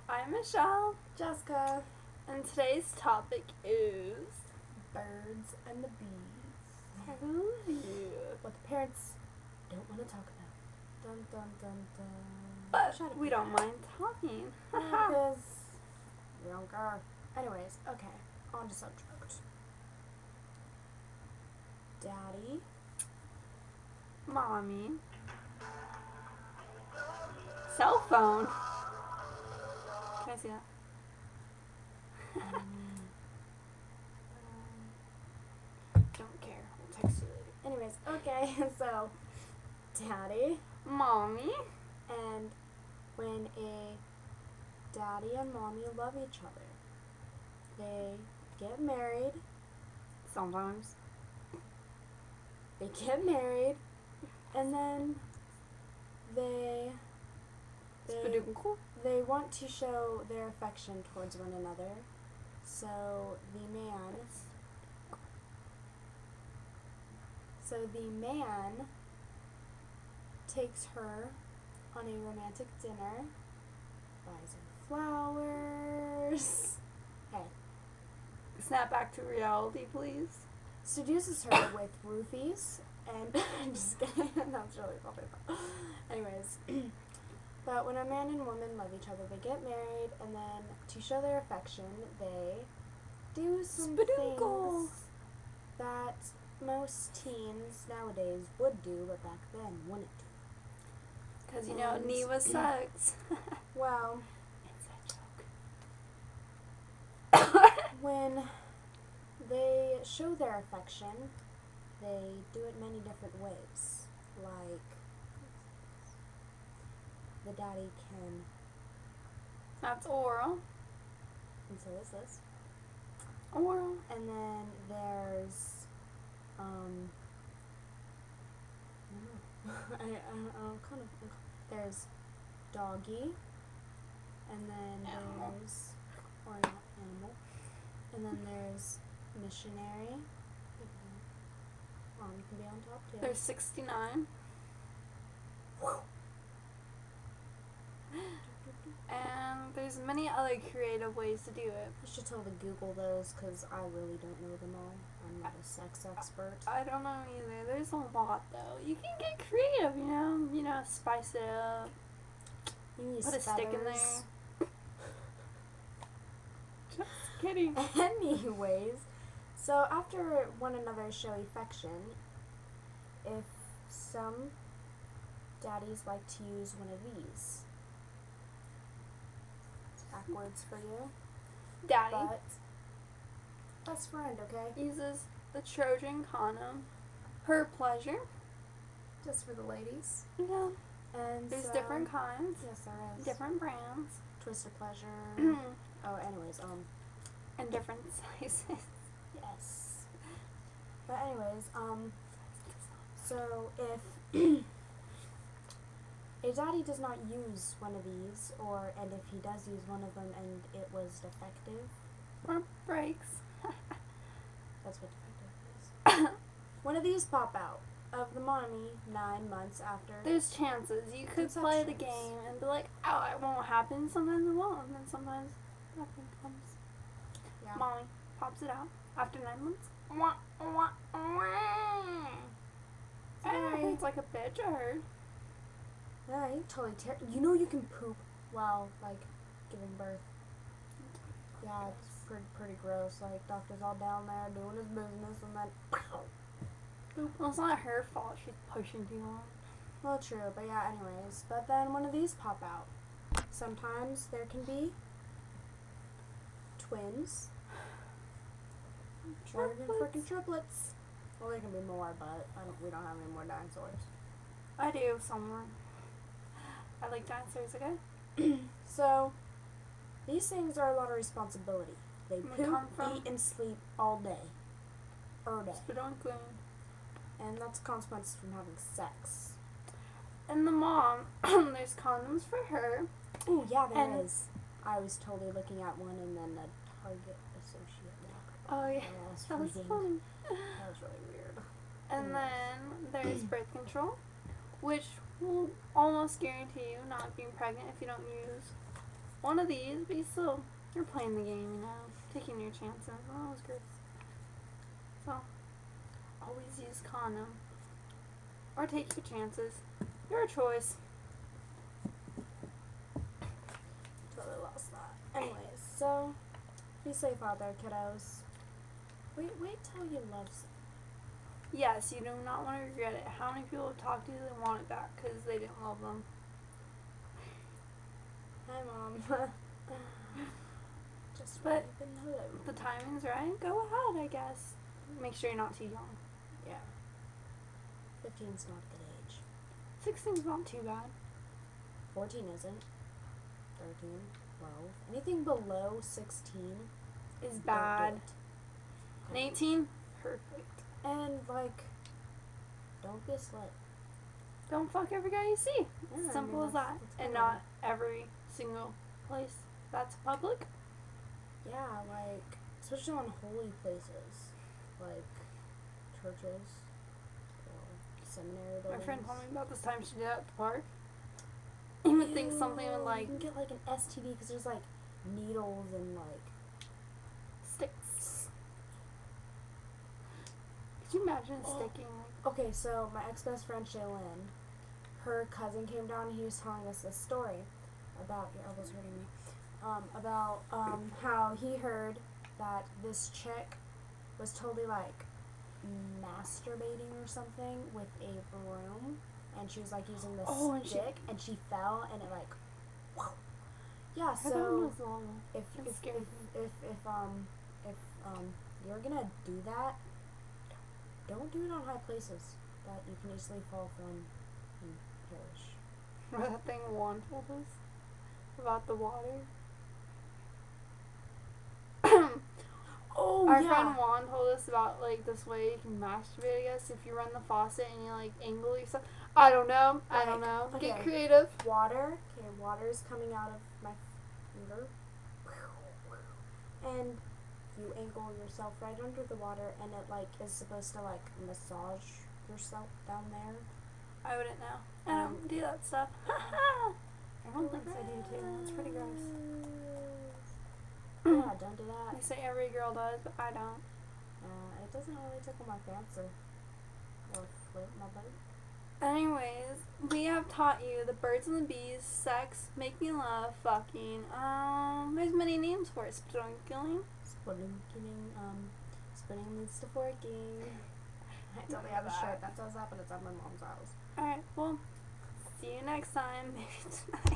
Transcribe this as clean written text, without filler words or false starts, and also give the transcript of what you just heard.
I'm Michelle, Jessica. and today's topic is Birds and the bees. what What the parents don't want to talk about. Dun dun dun dun. but Shut up. we don't mind talking. Because we don't care. Anyways, okay. On to subject. Daddy. Mommy. Cell phone. Can I see that? Don't care. We'll text you later. Anyways, okay. So, Daddy. Mommy. And when a daddy and mommy love each other, they get married. Sometimes. They get married, and then they Spadookle. they want to show their affection towards one another. So the man takes her on a romantic dinner, buys her flowers. Hey, Snap back to reality, please. seduces her with roofies, and I'm just kidding. That's really funny. Anyways, but when a man and woman love each other, they get married, and then to show their affection, they do some Spadookle. things that most teens nowadays would do, but back then wouldn't. Because you know, And- Neva sucks. Well, It's a joke. when they show their affection, they do it many different ways. Like, the daddy can, That's oral. and so is this. Oral. And then there's, I don't know, there's doggy, and then Animal. there's, or not animal, and then there's missionary. Mom can be on top too. There's 69. And there's many other creative ways to do it. You should tell to Google those, because I really don't know them all. I'm not a sex expert. I don't know either. There's a lot though. You can get creative, you know. You know, spice it up. You can use Put a stick in feathers. there. Just kidding. Anyways, so after one another show affection, if some daddies like to use one of these, it's backwards for you, Daddy but best friend, okay? uses the Trojan condom. Her pleasure. Just for the ladies. Yeah. And There's so, different kinds. Yes, there is. Different brands. Twisted pleasure. and Oh, anyways, different sizes. yes. But anyways, so if a daddy does not use one of these, and if he does use one of them and it was defective, Or breaks. that's what defective is. One of these pop out of the mommy 9 months after. There's chances. You could play the game and be like, oh, it won't happen. Sometimes it won't. And then sometimes nothing comes. Yeah. Mommy pops it out after 9 months. Wah, wah, wah. Sorry. It's like a bitch, I heard. Yeah, you totally you know you can poop while, like, giving birth. Yeah, it's pretty gross. Like, doctor's all down there doing his business, and then Well, it's not her fault. She's pushing too hard. well, true, but yeah, anyways. But then one of these pop out. Sometimes there can be twins. Or even freaking triplets. Well, there can be more, but we don't have any more dinosaurs. I do somewhere. I like dinosaurs, okay? So, these things are a lot of responsibility. They They come poop, from- eat, and sleep all day. Spit on clean. And that's consequences from having sex. And the mom, there's condoms for her. Ooh, yeah, there And- is. I was totally looking at one, and then a Target associate walked Oh, yeah. while I was That was reading. funny. That was really weird. And then there's birth control, which will almost guarantee you not being pregnant if you don't use one of these, but you're playing the game, you know, taking your chances. Well, that was good. So, always use condom. Or take your chances. Your choice. Totally lost that. Anyways, so be safe out there, kiddos. Wait till you love someone. Yes, you do not want to regret it. How many people have talked to you and want it back because they didn't love them? Hi, Mom. Just But waving hello. the timing's right. Go ahead, I guess. Make sure you're not too young. Yeah. 15's not a good age. 16's not too bad. 14 isn't. 13, 12. Anything below 16 Is don't bad. do it. And 18, perfect. And, like, don't be a slut. Don't fuck every guy you see. Yeah, I Simple mean, as that. that's And kinda- not every single place that's public. Yeah, like, especially on holy places. Like, churches. Or seminary buildings. My friend told me about this time she did at the park. You would think something would, You like, can get, like, an STD because there's, like, needles and, like, sticks. Could you imagine sticking, like, okay, so my ex-best friend Shaylin, her cousin came down and he was telling us this story about, your elbow's hurting me, about how he heard that this chick was totally like masturbating or something with a broom, and she was like using this stick, and she fell, and it like, whoa. Yeah, I thought it so was long. if It scared me. you're gonna do that, don't do it on high places that you can easily fall from and perish. Remember that thing Juan told us about the water? Oh, Our yeah. friend Juan told us about, like, this way you can masturbate, I guess, if you run the faucet and you, like, angle yourself. I don't know. Get okay. creative. Water. Okay, water's coming out of my finger. And you angle yourself right under the water, and it, like, is supposed to, like, massage yourself down there. I wouldn't know. I don't do that stuff. Everyone thinks I do, too. It's pretty gross. Yeah, don't do that. They say every girl does, but I don't. It doesn't really tickle my fancy or float my boat. Anyways, we have taught you the birds and the bees, sex, make me love, fucking, there's many names for it. Spelunking. Spinning leads to forking. I totally have a shirt that says that, but it's at my mom's house. Alright, well, see you next time. Maybe tonight.